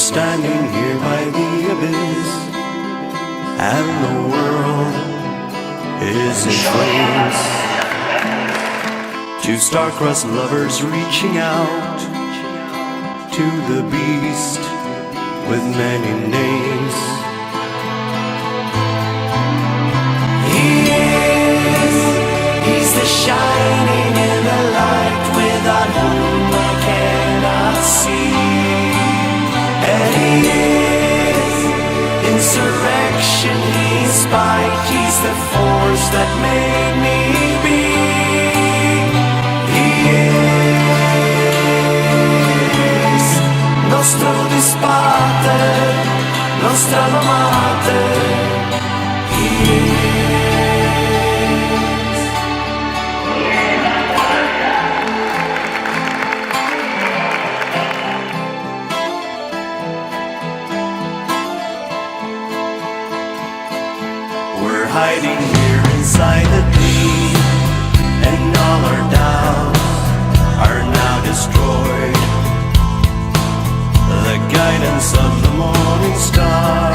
standing here by the abyss, and the world is in flames. Two star-crossed lovers reaching out to the beast with many names. He's the shining in the light without whom I cannot see. And he is insurrection, he's spite, he's the force that made me be. He is nostro disparte, nostra amate. He is. We're hiding here inside the deep, and all our doubts are now destroyed. The guidance of the morning star